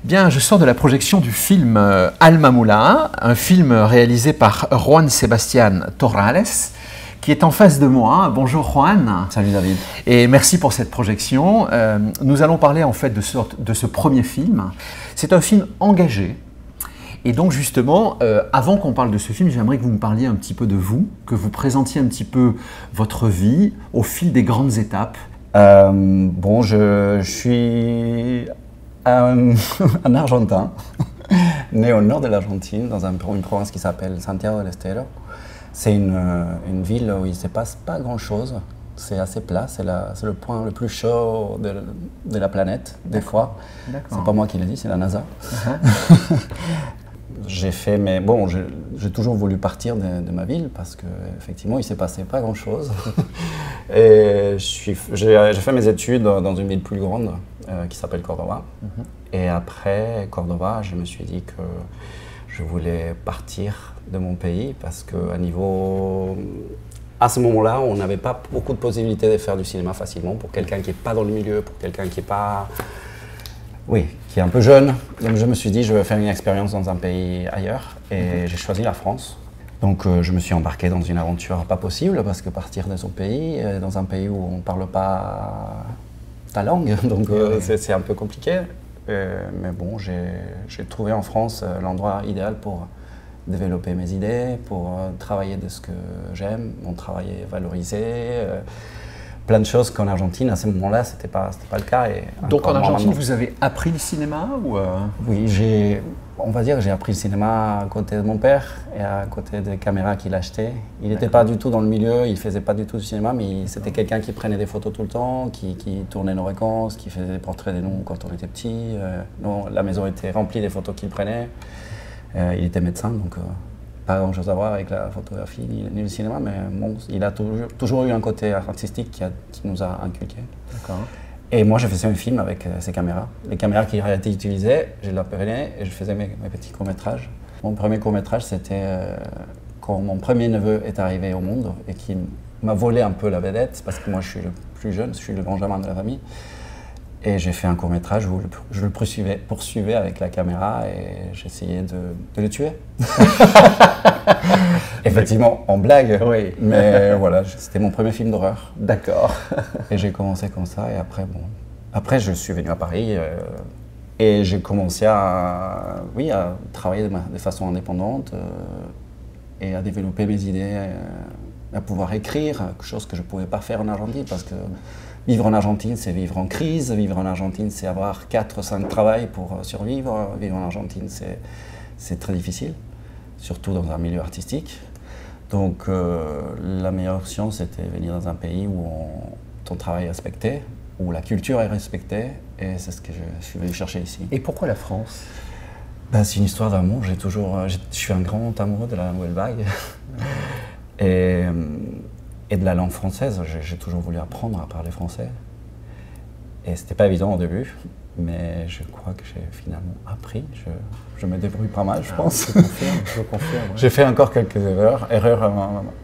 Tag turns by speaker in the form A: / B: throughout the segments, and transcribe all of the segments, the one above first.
A: Bien, je sors de la projection du film Alma Mula, un film réalisé par Juan Sebastián Torrales, qui est en face de moi. Bonjour Juan.
B: Salut David.
A: Et merci pour cette projection. Nous allons parler en fait de ce premier film. C'est un film engagé. Et donc justement, avant qu'on parle de ce film, j'aimerais que vous me parliez un petit peu de vous, que vous présentiez un petit peu votre vie au fil des grandes étapes.
B: Bon, je suis un Argentin, né au nord de l'Argentine, dans une province qui s'appelle Santiago del Estero. C'est une ville où il ne se passe pas grand-chose. C'est assez plat, c'est le point le plus chaud de la planète, des fois. C'est pas moi qui l'ai dit, c'est la NASA. J'ai fait, mais bon, j'ai toujours voulu partir de ma ville parce qu'effectivement, il ne s'est passé pas grand-chose. Et j'ai fait mes études dans une ville plus grande qui s'appelle Cordoba. Et après Cordoba, je me suis dit que je voulais partir de mon pays parce à ce moment-là, on n'avait pas beaucoup de possibilités de faire du cinéma facilement pour quelqu'un qui n'est pas dans le milieu, pour quelqu'un qui est pas... Oui, qui est un peu jeune. Donc je me suis dit, je vais faire une expérience dans un pays ailleurs et j'ai choisi la France. Donc je me suis embarqué dans une aventure pas possible parce que partir de son pays, dans un pays où on ne parle pas ta langue, donc c'est un peu compliqué. Mais bon, j'ai trouvé en France l'endroit idéal pour développer mes idées, pour travailler de ce que j'aime, mon travail est valorisé. Plein de choses qu'en Argentine, à ce moment-là, c'était pas le cas. Et
A: donc en Argentine, vous avez appris le cinéma ou
B: Oui, on va dire que j'ai appris le cinéma à côté de mon père et à côté des caméras qu'il achetait. Il n'était pas du tout dans le milieu, il ne faisait pas du tout du cinéma, mais c'était quelqu'un qui prenait des photos tout le temps, qui tournait nos vacances, qui faisait des portraits de nous quand on était petits. La maison était remplie des photos qu'il prenait. Il était médecin, donc pas grand-chose à voir avec la photographie ni le cinéma, mais bon, il a toujours eu un côté artistique qui nous a inculqué.
A: D'accord.
B: Et moi, je faisais un film avec ces caméras. Les caméras qu'il a été utilisées, je les prenais et je faisais mes petits courts-métrages. Mon premier court-métrage, c'était quand mon premier neveu est arrivé au monde et qui m'a volé un peu la vedette, parce que moi, je suis le plus jeune, je suis le benjamin de la famille. Et j'ai fait un court-métrage où je le poursuivais avec la caméra et j'essayais de le tuer. Effectivement, en blague, oui. Mais voilà, c'était mon premier film d'horreur.
A: D'accord.
B: Et j'ai commencé comme ça et après, bon... Après, je suis venu à Paris et j'ai commencé à travailler de façon indépendante et à développer mes idées, à pouvoir écrire, quelque chose que je ne pouvais pas faire en Argentine parce que vivre en Argentine, c'est vivre en crise. Vivre en Argentine, c'est avoir 4 ou 5 travails pour survivre. Vivre en Argentine, c'est très difficile, surtout dans un milieu artistique. Donc, la meilleure option, c'était venir dans un pays où ton travail est respecté, où la culture est respectée. Et c'est ce que je suis venu chercher ici.
A: Et pourquoi la France?
B: Ben, c'est une histoire d'amour. Je suis un grand amoureux de la nouvelle vague. Et de la langue française, j'ai toujours voulu apprendre à parler français. Et c'était pas évident au début, mais je crois que j'ai finalement appris. Je me débrouille pas mal, je pense.
A: Je confirme. Ouais.
B: J'ai fait encore quelques erreurs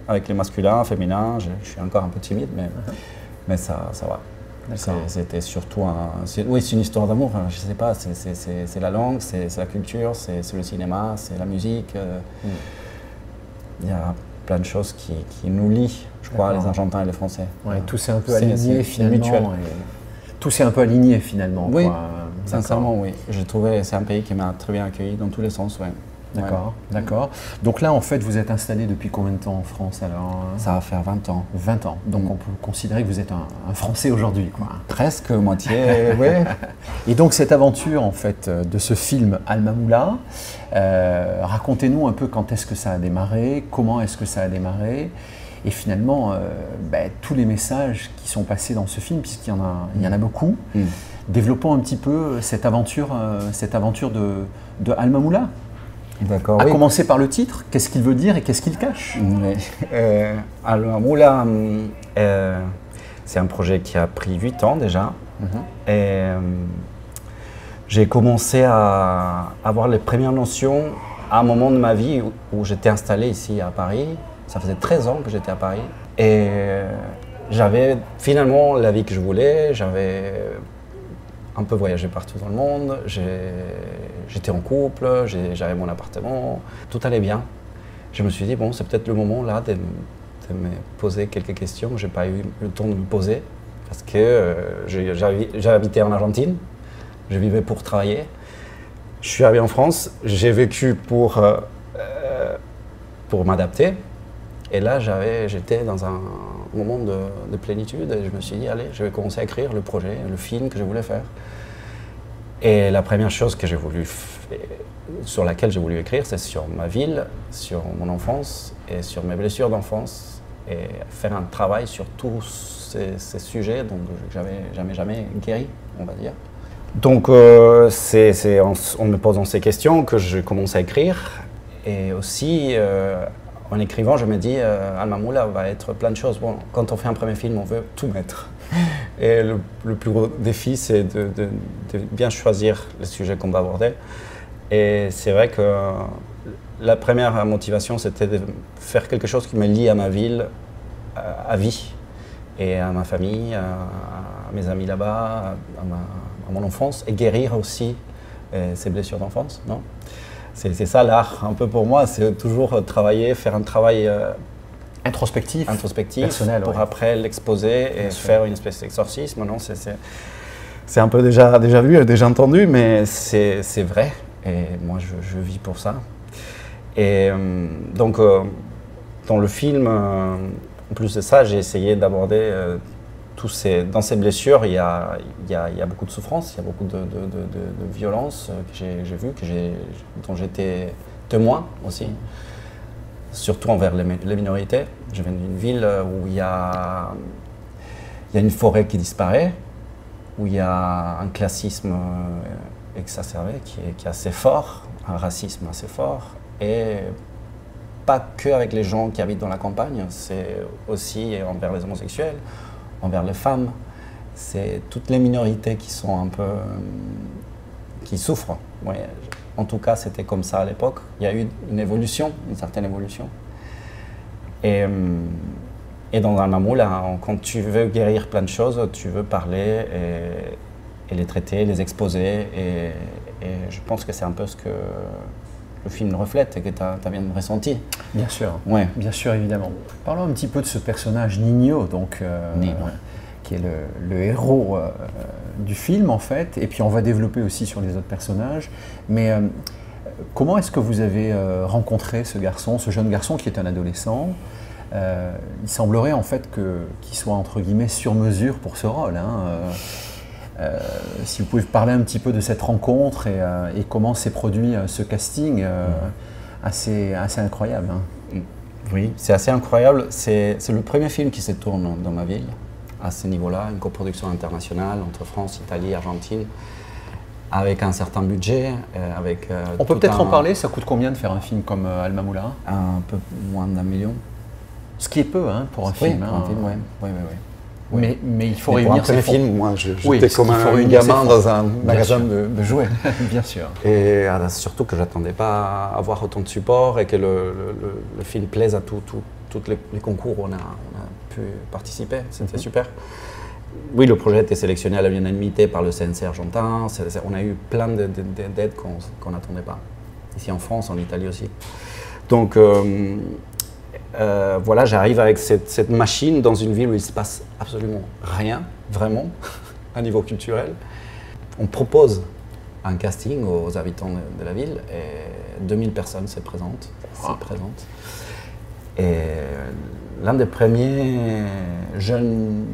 B: avec les masculins, féminins. Je suis encore un peu timide, mais ça va. C'était surtout oui, c'est une histoire d'amour. Je sais pas, c'est la langue, c'est la culture, c'est le cinéma, c'est la musique. Il y a plein de choses qui nous lient, je crois, les Argentins et les Français.
A: Ouais, tout s'est un peu aligné finalement. Tout s'est un peu aligné finalement.
B: Oui, sincèrement, oui. J'ai trouvé c'est un pays qui m'a très bien accueilli dans tous les sens. Ouais.
A: D'accord, d'accord. Donc là, en fait, vous êtes installé depuis combien de temps en France alors?
B: Ça va faire 20 ans.
A: 20 ans. Donc on peut considérer que vous êtes un Français aujourd'hui, quoi.
B: Presque, moitié, oui.
A: Et donc cette aventure, en fait, de ce film Alma Mula, racontez-nous un peu quand est-ce que ça a démarré, comment est-ce que ça a démarré, et finalement, tous les messages qui sont passés dans ce film, puisqu'il y en a beaucoup. Développons un petit peu cette aventure de Alma Mula.
B: D'accord.
A: À commencer par le titre, qu'est-ce qu'il veut dire et qu'est-ce qu'il cache?
B: Alma Mula, c'est un projet qui a pris 8 ans déjà. Et j'ai commencé à avoir les premières notions à un moment de ma vie où j'étais installé ici à Paris. Ça faisait 13 ans que j'étais à Paris. Et j'avais finalement la vie que je voulais. J'avais un peu voyagé partout dans le monde, j'étais en couple, j'avais mon appartement, tout allait bien. Je me suis dit, bon, c'est peut-être le moment là de me poser quelques questions. Je n'ai pas eu le temps de me poser parce que j'ai habité en Argentine, je vivais pour travailler. Je suis arrivé en France, j'ai vécu pour m'adapter. Et là, j'étais dans un moment de plénitude et je me suis dit, allez, je vais commencer à écrire le projet, le film que je voulais faire. Et la première chose que sur laquelle j'ai voulu écrire, c'est sur ma ville, sur mon enfance et sur mes blessures d'enfance et faire un travail sur tous ces sujets donc j'avais jamais guéri, on va dire. Donc c'est en me posant ces questions que je commence à écrire et aussi en écrivant, je me dis, Al-Mamoula va être plein de choses. Bon, quand on fait un premier film, on veut tout mettre. Et le plus gros défi, c'est de bien choisir les sujets qu'on va aborder. Et c'est vrai que la première motivation, c'était de faire quelque chose qui me lie à ma ville, à vie, et à ma famille, à mes amis là-bas, à mon enfance, et guérir aussi ces blessures d'enfance, non ? C'est ça l'art, un peu pour moi, c'est toujours travailler, faire un travail
A: introspectif,
B: personnel, pour après l'exposer et faire une espèce d'exorcisme. Non, c'est un peu déjà vu, déjà entendu, mais c'est vrai. Et moi, je vis pour ça. Et donc, dans le film, en plus de ça, j'ai essayé d'aborder dans ces blessures, il y a beaucoup de souffrance, il y a beaucoup de violence que j'ai vues, dont j'étais témoin aussi, surtout envers les minorités. Je viens d'une ville où il y a une forêt qui disparaît, où il y a un classisme exacerbé qui est assez fort, un racisme assez fort, et pas que avec les gens qui habitent dans la campagne, c'est aussi envers les homosexuels, envers les femmes, c'est toutes les minorités qui sont un peu, qui souffrent. Ouais. En tout cas, c'était comme ça à l'époque. Il y a eu une évolution, une certaine évolution. Et dans Al-Mamoula, quand tu veux guérir plein de choses, tu veux parler et les traiter, les exposer. Et je pense que c'est un peu ce que le film reflète et que tu as bien ressenti.
A: Bien sûr,
B: ouais.
A: Bien sûr, évidemment. Parlons un petit peu de ce personnage Nino, donc, qui est le héros du film en fait, et puis on va développer aussi sur les autres personnages. Mais comment est-ce que vous avez rencontré ce jeune garçon qui est un adolescent? Il semblerait en fait qu'il soit entre guillemets sur mesure pour ce rôle. Si vous pouvez parler un petit peu de cette rencontre et comment s'est produit ce casting assez incroyable.
B: Oui, c'est assez incroyable. C'est le premier film qui se tourne dans ma ville, à ce niveau-là, une coproduction internationale entre France, Italie, Argentine, avec un certain budget.
A: On peut peut-être en parler, ça coûte combien de faire un film comme Al-Mamoula?
B: Un peu moins d'1 million.
A: Ce qui est peu pour un film.
B: Pour un film, oui.
A: Mais il faut réunir
B: ces fonds. Pour un premier film, moi, j'étais comme un gamin dans un magasin de jouets.
A: Bien sûr.
B: Et surtout que je n'attendais pas à avoir autant de support et que le film plaise à tous les concours où on a pu participer. C'était super. Oui, le projet a été sélectionné à l'unanimité par le CNC argentin. On a eu plein d'aides qu'on n'attendait pas. Ici en France, en Italie aussi. Donc, voilà, j'arrive avec cette machine dans une ville où il ne se passe absolument rien, vraiment, à niveau culturel. On propose un casting aux habitants de la ville et 2000 personnes se présentent. Et l'un des premiers jeunes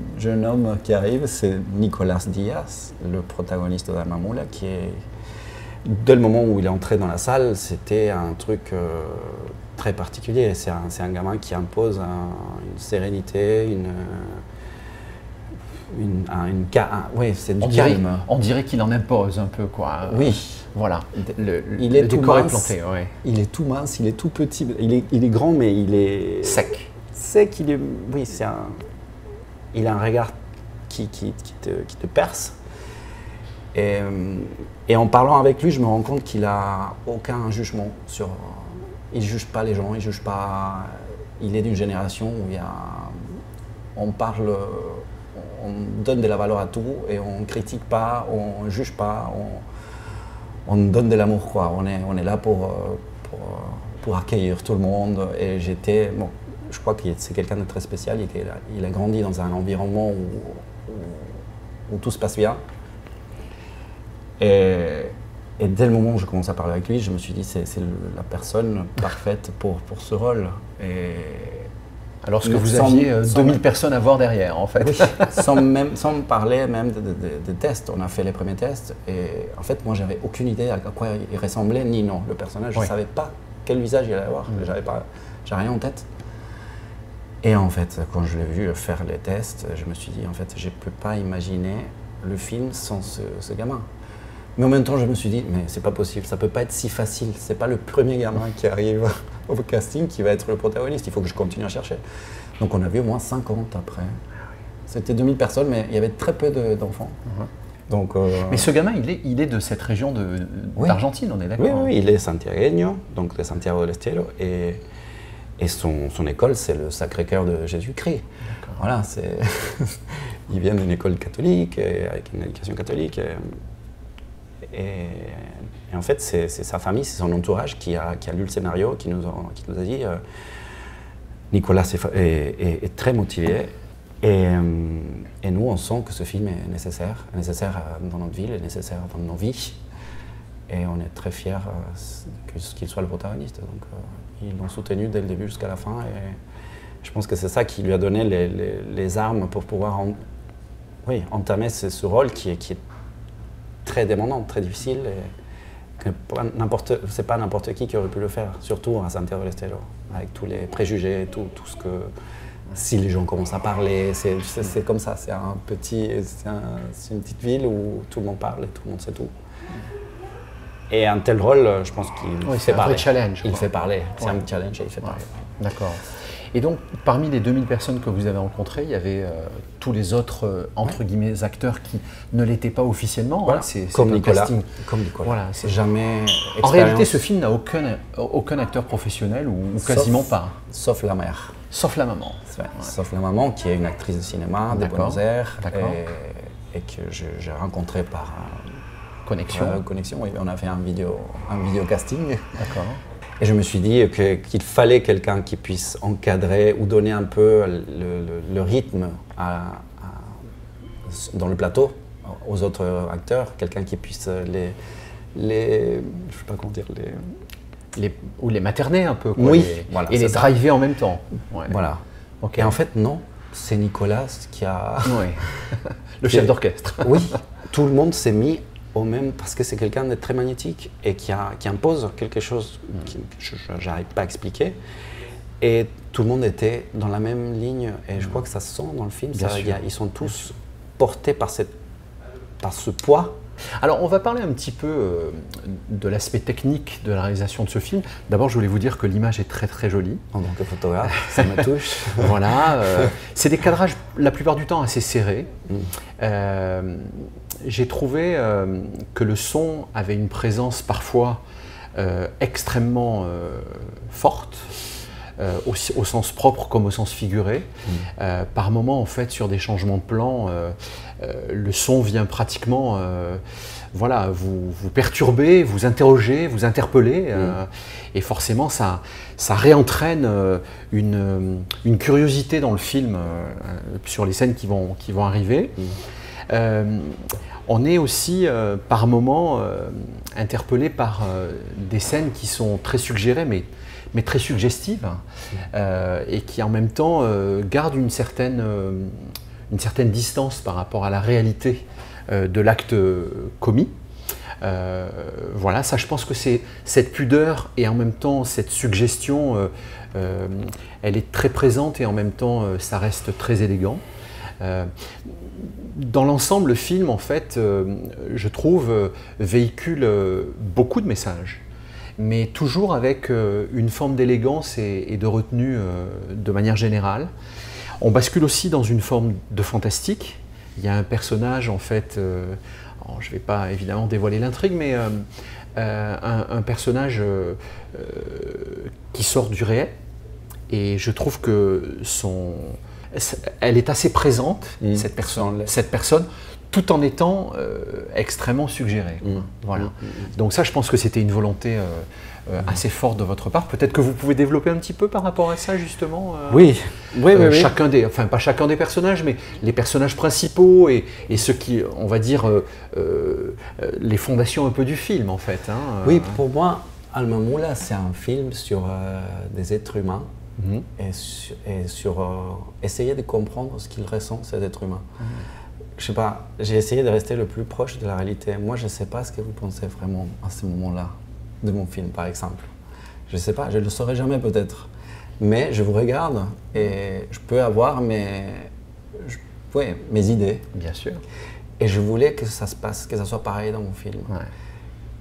B: hommes qui arrive, c'est Nicolas Diaz, le protagoniste de Al-Mamoula, qui est, dès le moment où il est entré dans la salle, c'était un truc très particulier. C'est un gamin qui impose une sérénité, c'est du charisme.
A: On dirait qu'il en impose un peu, quoi.
B: Oui.
A: Voilà.
B: Il est tout mince,
A: planté, ouais.
B: Il est tout mince, il est tout petit. Il est grand, mais il est
A: sec.
B: Sec, oui, il a un regard qui te perce. Et en parlant avec lui, je me rends compte qu'il n'a aucun jugement sur. Il ne juge pas les gens, il juge pas. Il est d'une génération où on parle on donne de la valeur à tout et on ne critique pas, on ne juge pas, on donne de l'amour, quoi. On est là pour accueillir tout le monde. Et bon, je crois que c'est quelqu'un de très spécial. Il a grandi dans un environnement où tout se passe bien. Et dès le moment où je commence à parler avec lui, je me suis dit c'est la personne parfaite pour ce rôle.
A: Alors que vous aviez 2000 personnes à voir derrière, en fait.
B: Oui, sans parler même de tests. On a fait les premiers tests et en fait, moi, j'avais aucune idée à quoi il ressemblait, ni non. Le personnage, je ne savais pas quel visage il allait avoir. J'avais rien en tête. Et en fait, quand je l'ai vu faire les tests, je me suis dit, en fait, je ne peux pas imaginer le film sans ce gamin. Mais en même temps, je me suis dit, mais c'est pas possible, ça peut pas être si facile. C'est pas le premier gamin qui arrive au casting qui va être le protagoniste. Il faut que je continue à chercher. Donc on a vu au moins 50 après. C'était 2000 personnes, mais il y avait très peu d'enfants. Donc,
A: mais ce gamin, il est de cette région d'Argentine, on est d'accord?
B: Oui, il est santiagueño, donc de Santiago del Estero, et son école, c'est le Sacré-Cœur de Jésus-Christ. Voilà, il vient d'une école catholique, avec une éducation catholique. Et en fait, c'est sa famille, c'est son entourage qui a lu le scénario, qui nous a dit Nicolas est très motivé et nous, on sent que ce film est nécessaire dans notre ville, est nécessaire dans nos vies. Et on est très fiers qu'il soit le protagoniste. Donc, ils l'ont soutenu dès le début jusqu'à la fin. Et je pense que c'est ça qui lui a donné les armes pour pouvoir entamer ce rôle qui est très demandant, très difficile, et que c'est pas n'importe qui aurait pu le faire, surtout à Santiago del Estero, avec tous les préjugés, tout ce que... Si les gens commencent à parler, c'est comme ça, c'est une petite ville où tout le monde parle et tout le monde sait tout. Et un tel rôle, je pense qu'il fait parler.
A: C'est un vrai challenge.
B: Il fait parler, c'est un challenge et il fait parler.
A: D'accord. Et donc, parmi les 2000 personnes que vous avez rencontrées, il y avait tous les autres, entre guillemets, acteurs qui ne l'étaient pas officiellement.
B: Voilà. Comme Nicolas. Comme Nicolas.
A: Voilà,
B: jamais
A: en réalité, ce film n'a aucun acteur professionnel ou quasiment pas.
B: Sauf la mère.
A: Sauf la maman.
B: Sauf la maman, qui est une actrice de cinéma de Buenos Aires et que j'ai rencontrée par connexion. Oui, on a fait un vidéo casting. D'accord. Et je me suis dit qu'il fallait quelqu'un qui puisse encadrer ou donner un peu le rythme dans le plateau aux autres acteurs, quelqu'un qui puisse je sais pas comment dire,
A: ou les materner un peu, quoi,
B: oui,
A: et les driver en même temps. Ouais.
B: Voilà. Okay. Et en fait, non, c'est Nicolas qui a...
A: Oui. Le chef d'orchestre.
B: Oui, tout le monde s'est mis au même, parce que c'est quelqu'un de très magnétique et qui impose quelque chose que je n'arrive pas à expliquer. Et tout le monde était dans la même ligne, et je crois que ça se sent dans le film. Ils sont tous portés par ce poids.
A: Alors, on va parler un petit peu de l'aspect technique de la réalisation de ce film. D'abord, je voulais vous dire que l'image est très très jolie.
B: En tant que photographe, ça me touche.
A: Voilà. C'est des cadrages, la plupart du temps, assez serrés. J'ai trouvé que le son avait une présence parfois extrêmement forte, au sens propre comme au sens figuré. Par moments, en fait, sur des changements de plan, le son vient pratiquement vous perturber, vous interroger, vous interpeller. Et forcément, ça réentraîne une curiosité dans le film sur les scènes qui vont arriver. On est aussi par moments interpellé par des scènes qui sont très suggérées, mais très suggestives, et qui en même temps gardent une certaine distance par rapport à la réalité de l'acte commis. Voilà, ça, je pense que c'est cette pudeur et en même temps cette suggestion, elle est très présente et en même temps ça reste très élégant. Dans l'ensemble, le film, en fait, je trouve, véhicule beaucoup de messages, mais toujours avec une forme d'élégance et de retenue de manière générale. On bascule aussi dans une forme de fantastique. Il y a un personnage, en fait, je ne vais pas évidemment dévoiler l'intrigue, mais un personnage qui sort du réel. Et je trouve que elle est assez présente, cette personne, tout en étant extrêmement suggérée. Voilà. Donc ça, je pense que c'était une volonté assez forte de votre part. Peut-être que vous pouvez développer un petit peu par rapport à ça, justement.
B: Oui.
A: Enfin, pas chacun des personnages, mais les personnages principaux et ceux qui, on va dire, les fondations un peu du film, en fait. Hein.
B: Oui, pour moi, Al Mamoula, c'est un film sur des êtres humains et sur essayer de comprendre ce qu'ils ressentent, ces êtres humains. Je sais pas, j'ai essayé de rester le plus proche de la réalité. Moi, je ne sais pas ce que vous pensez vraiment à ce moment-là de mon film, par exemple. Je ne sais pas, je ne le saurai jamais peut-être. Mais je vous regarde et je peux avoir mes idées.
A: Bien sûr.
B: Et je voulais que ça se passe, que ça soit pareil dans mon film.
A: Ouais.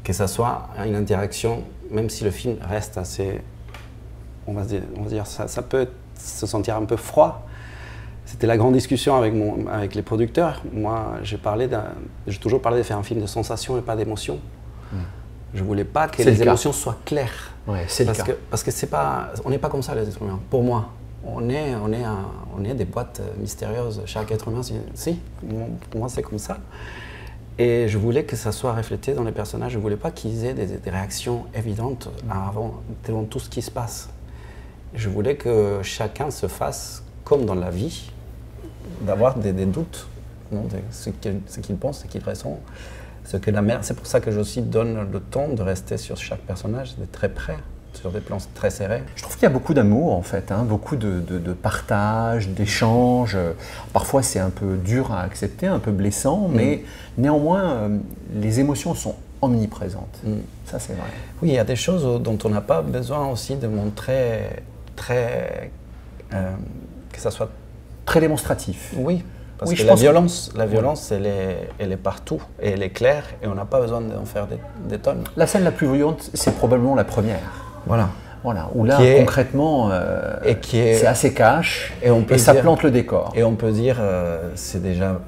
B: Que ça soit une interaction, même si le film reste assez, on va dire ça peut se sentir un peu froid. C'était la grande discussion avec les producteurs. Moi, j'ai toujours parlé de faire un film de sensations et pas d'émotions. Je voulais pas que les émotions soient claires.
A: Ouais, c'est le cas.
B: Parce que on n'est pas comme ça, les êtres humains. Pour moi, on est des boîtes mystérieuses. Chaque être humain, si, pour moi, c'est comme ça. Et je voulais que ça soit reflété dans les personnages. Je voulais pas qu'ils aient des réactions évidentes devant tout ce qui se passe. Je voulais que chacun se fasse comme dans la vie, d'avoir des doutes, non, de ce qu'il pense, ce qu'il ressent, c'est pour ça que je aussi donne le temps de rester sur chaque personnage, d'être très près, sur des plans très serrés.
A: Je trouve qu'il y a beaucoup d'amour en fait, hein, beaucoup de partage, d'échange. Parfois c'est un peu dur à accepter, un peu blessant, mais néanmoins les émotions sont omniprésentes. Ça c'est vrai.
B: Oui, il y a des choses dont on n'a pas besoin aussi de montrer que ça soit
A: très démonstratif.
B: Oui. Parce que la violence, elle est partout, et elle est claire, et on n'a pas besoin d'en faire des tonnes.
A: La scène la plus violente, c'est probablement la première.
B: Voilà.
A: Où là, concrètement, c'est assez cash, et ça plante le décor.
B: Et on peut dire, c'est déjà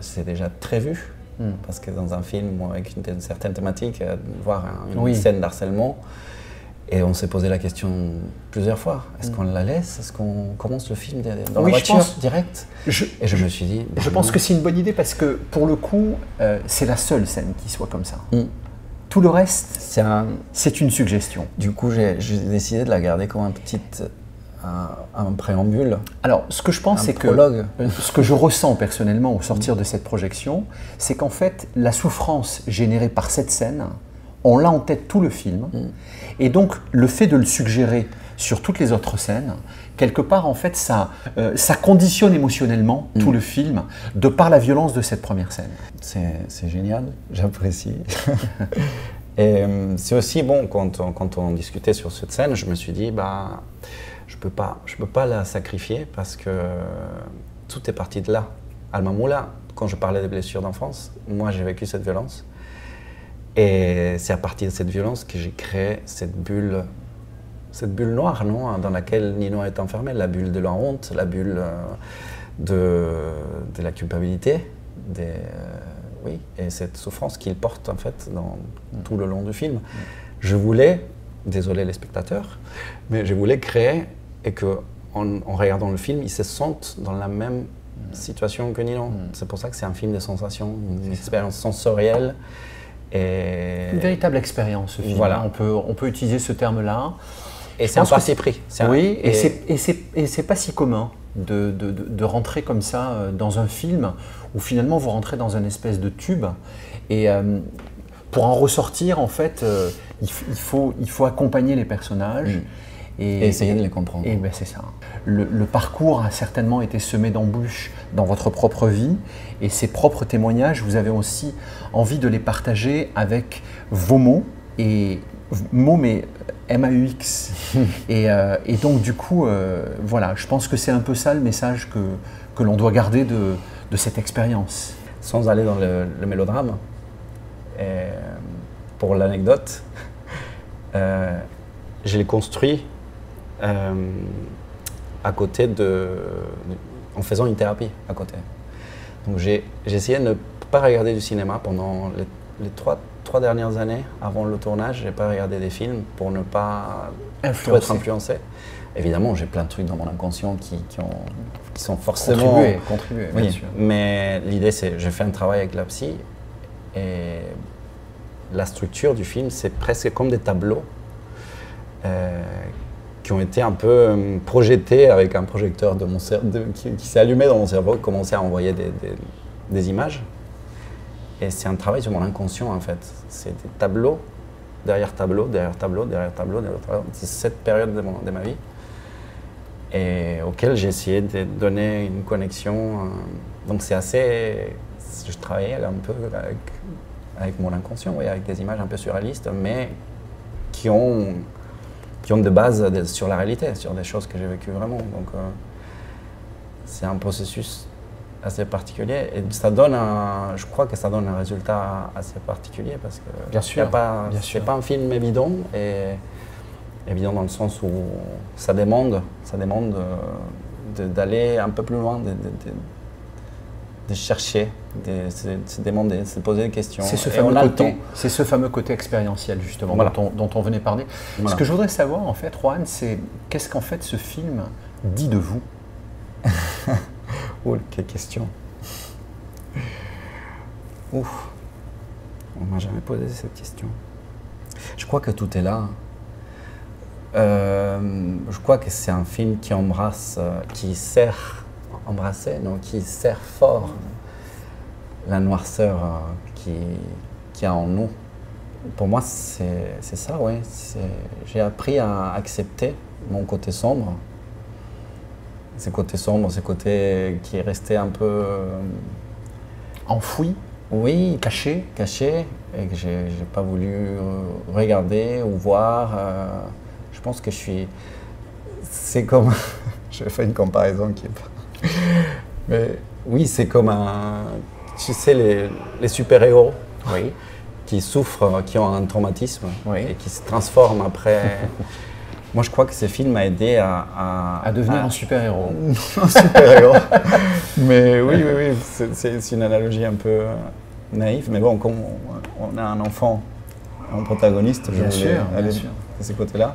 B: très vu, parce que dans un film avec une certaine thématique, voir une scène d'harcèlement, et on s'est posé la question plusieurs fois. Est-ce qu'on la laisse? Est-ce qu'on commence le film dans la voiture direct? Et je me suis dit...
A: Je pense que c'est une bonne idée parce que, pour le coup, c'est la seule scène qui soit comme ça. Tout le reste, c'est une suggestion.
B: Du coup, j'ai décidé de la garder comme un préambule.
A: Alors, ce que je pense, c'est que ce que je ressens personnellement au sortir de cette projection, c'est qu'en fait, la souffrance générée par cette scène, on l'a en tête tout le film, et donc le fait de le suggérer sur toutes les autres scènes, quelque part en fait ça conditionne émotionnellement tout le film de par la violence de cette première scène.
B: C'est génial, j'apprécie. Et c'est aussi bon, quand on discutait sur cette scène, je me suis dit, je peux pas la sacrifier parce que tout est parti de là. Al Mamoula, quand je parlais des blessures d'enfance, moi j'ai vécu cette violence. Et c'est à partir de cette violence que j'ai créé cette bulle noire, non, dans laquelle Nino est enfermé, la bulle de la honte, la bulle de la culpabilité, et cette souffrance qu'il porte en fait dans tout le long du film. Je voulais, désolé les spectateurs, mais je voulais créer et qu'en regardant le film, ils se sentent dans la même situation que Nino. C'est pour ça que c'est un film de sensation, une expérience sensorielle.
A: Une véritable expérience, ce film.
B: Voilà.
A: On peut utiliser ce terme-là.
B: Et c'est un parti pris.
A: Oui, et c'est pas si commun de rentrer comme ça dans un film où finalement vous rentrez dans un espèce de tube. Et pour en ressortir, en fait, il faut accompagner les personnages.
B: Et essayer de les comprendre.
A: Et c'est ça. Le parcours a certainement été semé d'embûches dans votre propre vie, et ces propres témoignages, vous avez aussi envie de les partager avec vos mots, mais M-A-U-X. et donc du coup, voilà, je pense que c'est un peu ça le message que l'on doit garder de cette expérience.
B: Sans aller dans le mélodrame, pour l'anecdote, je l'ai construit à côté en faisant une thérapie à côté. Donc j'ai essayé de ne pas regarder du cinéma pendant les 3 dernières années, avant le tournage, j'ai pas regardé des films pour ne pas trop être influencé. Évidemment, j'ai plein de trucs dans mon inconscient qui sont forcément...
A: Contribuer,
B: oui,
A: bien sûr.
B: Mais l'idée, c'est j'ai fait un travail avec la psy et la structure du film, c'est presque comme des tableaux qui ont été un peu projetés avec un projecteur de mon qui s'est allumé dans mon cerveau, qui commençait à envoyer des images. Et c'est un travail sur mon inconscient, en fait. C'est des tableaux, derrière tableau, derrière tableau, derrière tableau, derrière tableau. C'est cette période de ma vie et auquel j'ai essayé de donner une connexion. Donc c'est assez... Je travaillais un peu avec mon inconscient, oui, avec des images un peu surréalistes, mais qui ont des bases sur la réalité, sur des choses que j'ai vécues vraiment. Donc c'est un processus assez particulier et ça donne je crois que ça donne un résultat assez particulier parce que
A: bien sûr,
B: c'est pas un film évident et évident dans le sens où ça demande d'aller un peu plus loin, de chercher, de se demander, de se poser des questions.
A: C'est ce fameux côté expérientiel justement
B: voilà.
A: dont on venait parler. Voilà. Ce que je voudrais savoir en fait, Juan, c'est qu'est-ce qu'en fait ce film dit de vous?
B: Oh, quelle question. Ouf. On m'a jamais posé cette question. Je crois que tout est là. Je crois que c'est un film qui embrasse, qui sert fort la noirceur qui a en nous. Pour moi, c'est ça, oui. J'ai appris à accepter mon côté sombre. Ces côtés sombres, ces côtés qui est resté un peu...
A: enfoui.
B: Oui, caché, et que j'ai pas voulu regarder ou voir. Je pense que c'est comme... je vais faire une comparaison qui est pas... Mais oui, c'est comme tu sais, les super-héros
A: oui.
B: qui souffrent, qui ont un traumatisme
A: oui.
B: et qui se transforment après... Moi, je crois que ce film m'a aidé à
A: devenir un super-héros.
B: Un super-héros. Mais oui, c'est une analogie un peu naïve. Mais bon, comme on a un enfant, un protagoniste,
A: bien sûr,
B: aller de ces côtés-là.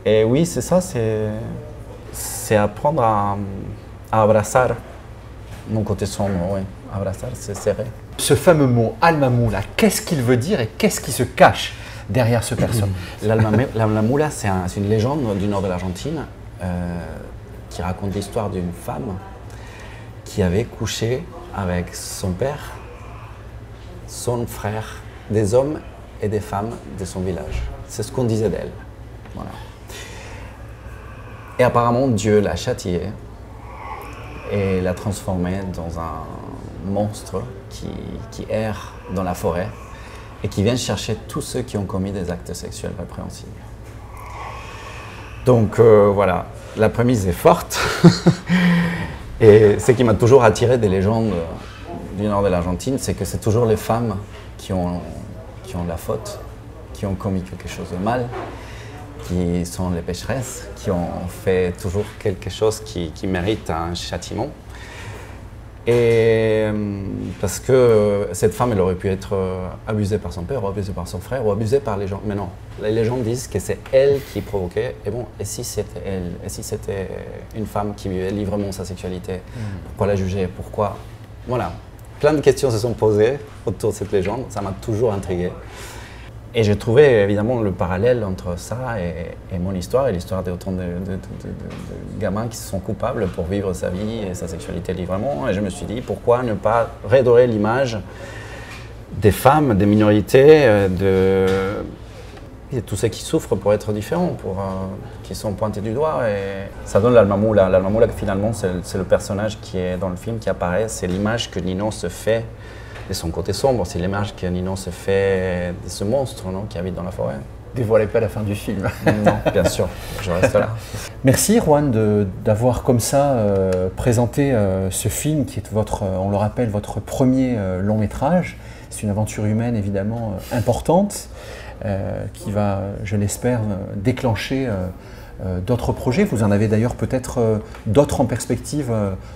B: Et oui, c'est ça, c'est apprendre à abrasar mon côté sombre, oui. Abrasar, c'est serrer.
A: Ce fameux mot, alma mula, qu'est-ce qu'il veut dire et qu'est-ce qui se cache derrière ce personnage?
B: L'alma mula, c'est une légende du nord de l'Argentine qui raconte l'histoire d'une femme qui avait couché avec son père, son frère, des hommes et des femmes de son village. C'est ce qu'on disait d'elle. Voilà. Et apparemment, Dieu l'a châtiée et l'a transformée dans un monstre qui erre dans la forêt et qui vient chercher tous ceux qui ont commis des actes sexuels répréhensibles. Donc voilà, la prémisse est forte. Et ce qui m'a toujours attiré des légendes du nord de l'Argentine, c'est que c'est toujours les femmes qui ont la faute, qui ont commis quelque chose de mal, qui sont les pécheresses, qui ont fait toujours quelque chose qui mérite un châtiment. Et parce que cette femme, elle aurait pu être abusée par son père, ou abusée par son frère, ou abusée par les gens. Mais non, les gens disent que c'est elle qui provoquait. Et bon, et si c'était elle? Et si c'était une femme qui vivait librement sa sexualité? Pourquoi la juger? Pourquoi? Voilà. Plein de questions se sont posées autour de cette légende. Ça m'a toujours intrigué. Et j'ai trouvé évidemment le parallèle entre ça et mon histoire et l'histoire d'autant de gamins qui se sont coupables pour vivre sa vie et sa sexualité librement. Et je me suis dit, pourquoi ne pas redorer l'image des femmes, des minorités, de tous ceux qui souffrent pour être différents, qui sont pointés du doigt. Et ça donne l'alma mula. L'alma mula, finalement, c'est le personnage qui est dans le film qui apparaît. C'est l'image que Nino se fait de son côté sombre, c'est l'image que Nino se fait de ce monstre, non, qui habite dans la forêt.
A: Dévoilez pas la fin du film.
B: Non, bien sûr, je reste là.
A: Merci Juan d'avoir comme ça présenté ce film qui est on le rappelle, votre premier long métrage. C'est une aventure humaine évidemment importante qui va, je l'espère, déclencher d'autres projets. Vous en avez d'ailleurs peut-être d'autres en perspective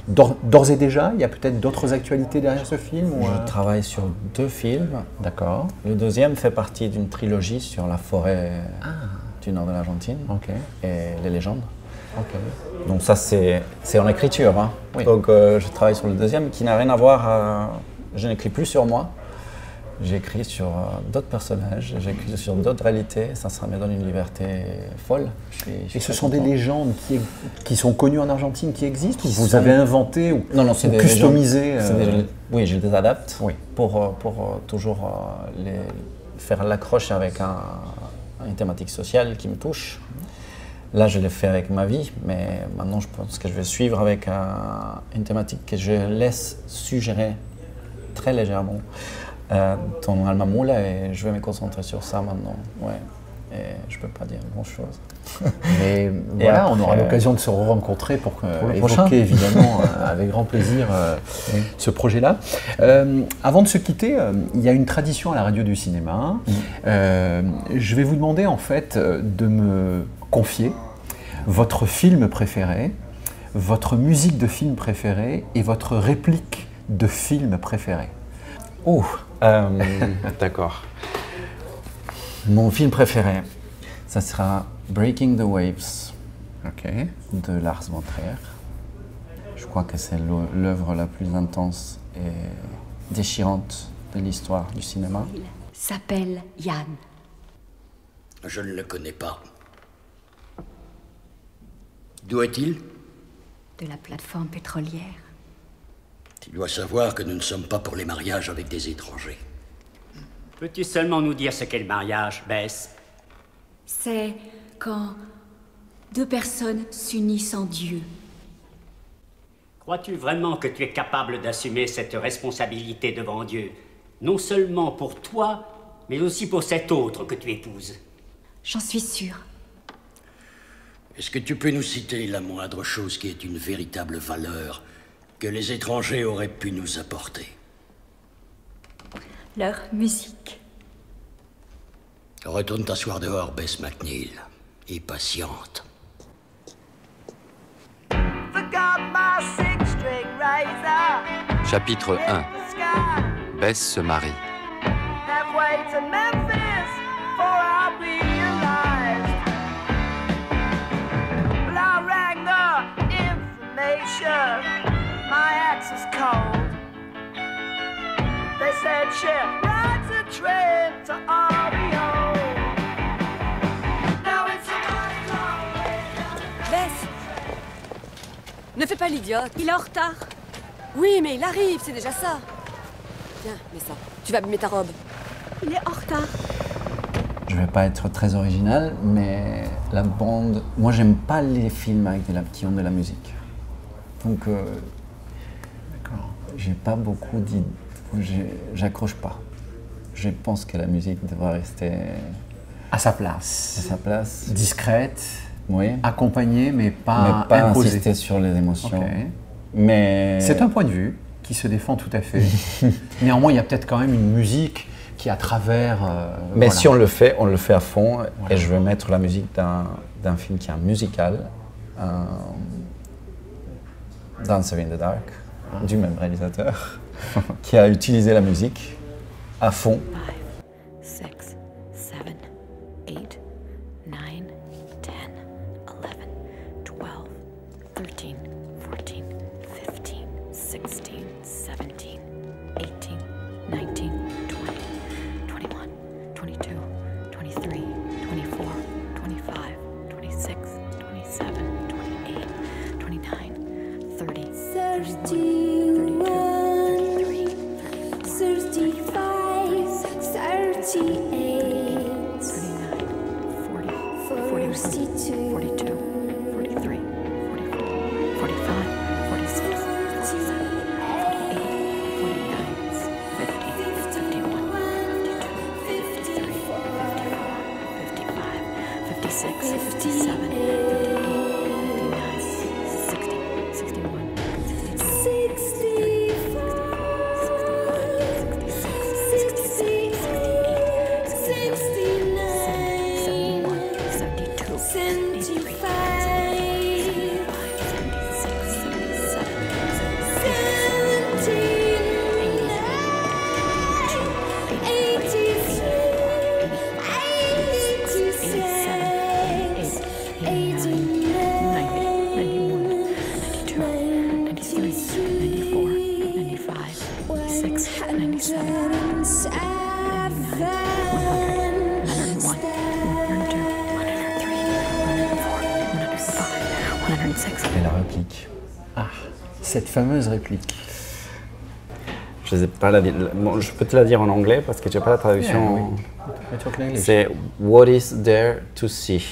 A: d'ores et déjà. Il y a peut-être d'autres actualités derrière ce film ou,
B: Je travaille sur 2 films.
A: D'accord.
B: Le deuxième fait partie d'une trilogie sur la forêt du nord de l'Argentine et les légendes. Donc ça, c'est en écriture. Hein.
A: Oui.
B: Donc je travaille sur le deuxième qui n'a rien à voir. Je n'écris plus sur moi. J'écris sur d'autres personnages, j'écris sur d'autres réalités. Ça me donne une liberté folle.
A: Et ce sont des légendes qui sont connues en Argentine, qui existent, ou vous avez inventé ou
B: c'est des
A: customisé
B: Oui, je les adapte pour toujours faire l'accroche avec une thématique sociale qui me touche. Là, je l'ai fait avec ma vie, mais maintenant, je pense que je vais suivre avec une thématique que je laisse suggérer très légèrement dans Alma Mula, et je vais me concentrer sur ça maintenant. Ouais. Et je ne peux pas dire grand-chose.
A: Mais voilà, après, on aura l'occasion de se rencontrer pour évoquer évidemment avec grand plaisir ce projet-là. Avant de se quitter, il y a une tradition à la radio du cinéma. Je vais vous demander en fait de me confier votre film préféré, votre musique de film préférée et votre réplique de film préféré.
B: D'accord. Mon film préféré, ça sera Breaking the Waves de Lars von Trier. Je crois que c'est l'œuvre la plus intense et déchirante de l'histoire du cinéma.
C: Il s'appelle Yann.
D: Je ne le connais pas. D'où est-il?
C: De la plateforme pétrolière.
D: Tu dois savoir que nous ne sommes pas pour les mariages avec des étrangers.
E: Peux-tu seulement nous dire ce qu'est le mariage, Bess?
C: C'est quand 2 personnes s'unissent en Dieu.
E: Crois-tu vraiment que tu es capable d'assumer cette responsabilité devant Dieu? Non seulement pour toi, mais aussi pour cet autre que tu épouses.
C: J'en suis sûre.
D: Est-ce que tu peux nous citer la moindre chose qui ait une véritable valeur que les étrangers auraient pu nous apporter?
C: Leur musique.
D: Retourne t'asseoir dehors, Bess McNeil, et patiente.
F: Chapitre 1. Bess se marie.
G: Bess, ne fais pas l'idiote. Il est en retard. Oui, mais il arrive, c'est déjà ça. Tiens, mets ça. Tu vas abîmer ta robe.
C: Il est en retard.
B: Je vais pas être très original, mais la bande... Moi, j'aime pas les films avec qui ont de la musique. Donc, j'ai pas beaucoup d'idées. J'accroche pas. Je pense que la musique devrait rester
A: à sa place.
B: À sa place.
A: Discrète,
B: oui.
A: Accompagnée, mais pas imposée.
B: Insister sur les émotions. Mais...
A: C'est un point de vue qui se défend tout à fait. Néanmoins, il y a peut-être quand même une musique qui, à travers...
B: mais si on le fait à fond. Voilà. Et je vais mettre la musique d'un film qui est un musical, Dancer in the Dark, du même réalisateur, qui a utilisé la musique à fond.
C: 5, 6, 7, 8, 9, 10, 11, 12, 13, 14, 15, 16, 17, 18, 19, 20, 21, 22, 23, 24, 25, 26, 27, 28, 29, 30, 31, 32, 33, 65,
B: Et la réplique.
A: Ah, cette fameuse réplique.
B: Je sais pas bon, je peux te la dire en anglais parce que j'ai pas la traduction.
A: Yeah, we talk in English.
B: C'est What is there to see?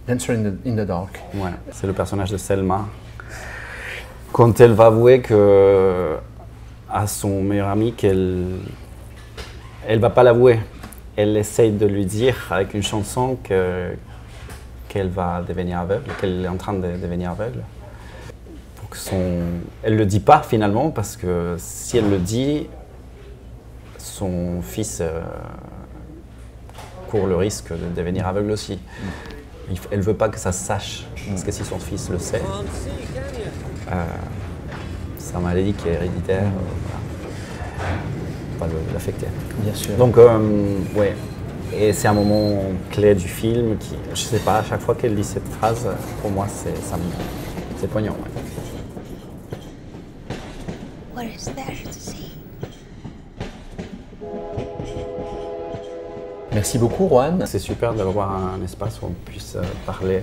A: Dancer in the dark.
B: Ouais, c'est le personnage de Selma. Quand elle va avouer que à son meilleur ami qu'elle va pas l'avouer. Elle essaye de lui dire avec une chanson qu'elle va devenir aveugle, qu'elle est en train de devenir aveugle. Elle le dit pas finalement parce que si elle le dit, son fils court le risque de devenir aveugle aussi. Elle veut pas que ça se sache parce que si son fils le sait, sa maladie qui est héréditaire va l'affecter.
A: Bien sûr.
B: Donc ouais, et c'est un moment clé du film qui, je sais pas, à chaque fois qu'elle dit cette phrase, pour moi c'est poignant. Ouais.
C: What is there to see?
A: Merci beaucoup, Juan.
B: C'est super d'avoir un espace où on puisse parler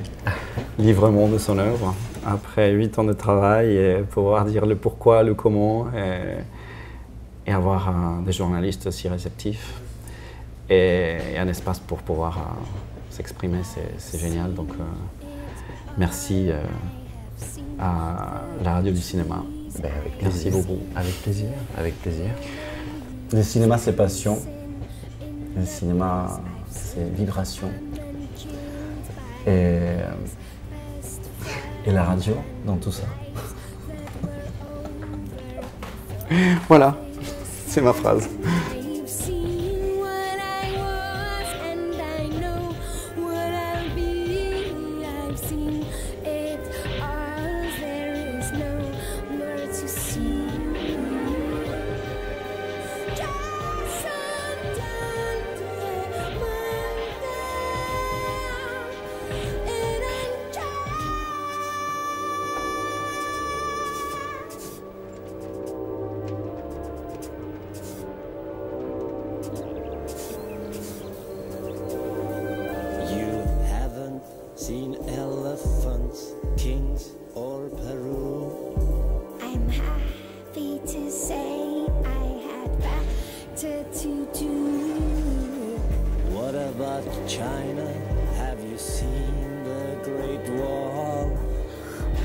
B: librement de son œuvre après 8 ans de travail et pouvoir dire le pourquoi, le comment et avoir des journalistes aussi réceptifs et un espace pour pouvoir s'exprimer, c'est génial. Donc merci à la radio du cinéma.
A: Ben, avec
B: Merci
A: plaisir.
B: beaucoup.
A: Avec plaisir, avec plaisir.
B: Le cinéma, c'est passion. Le cinéma, c'est vibration. Et la radio dans tout ça. Voilà, c'est ma phrase.
C: I've seen what I was and I know what I'll be. I've seen it all, there is no more to see. Just
H: You haven't seen elephants, kings, or Peru.
C: I'm happy to say I had better to do.
H: What about China? Have you seen the Great Wall?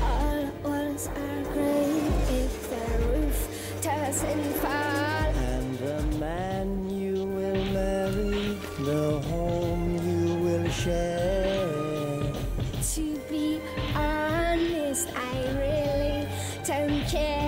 C: All walls are great if the roof doesn't fall.
H: And the man you will marry, the home you will share.
C: To be honest, I really don't care.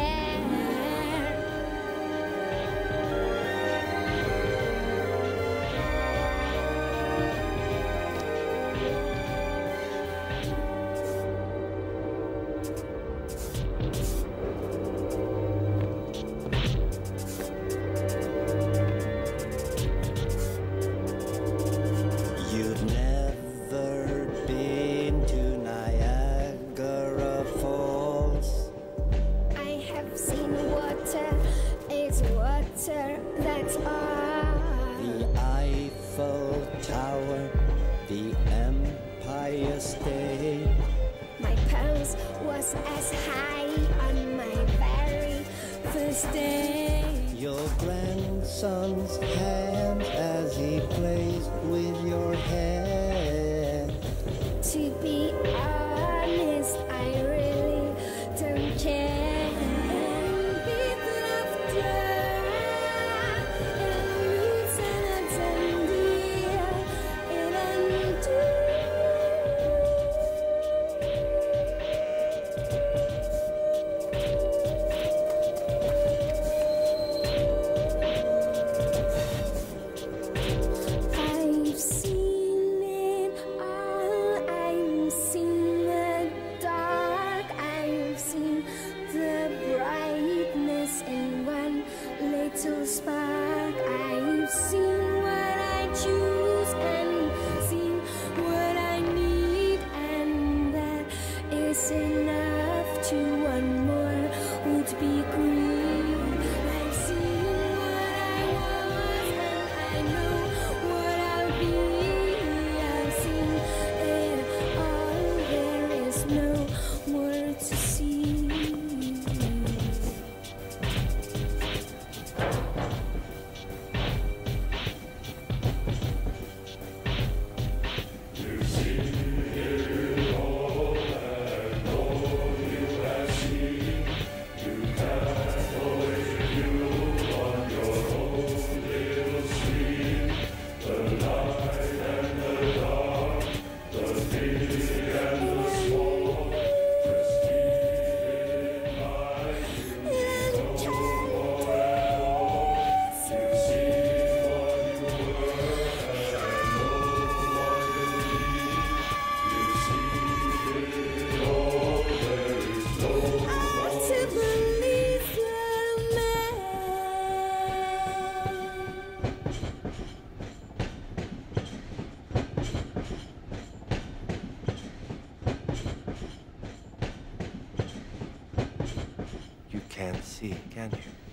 H: You've never been to Niagara Falls.
C: I have seen water, it's water, that's all.
H: The Eiffel Tower, the Empire State.
C: My pulse was as high on my very first day.
H: Your grandson's hand as he plays with your hair.
C: To be honest, I really don't care. Beat laughter, and roots and a dear, and undo. I've seen it
I: can't see, can you?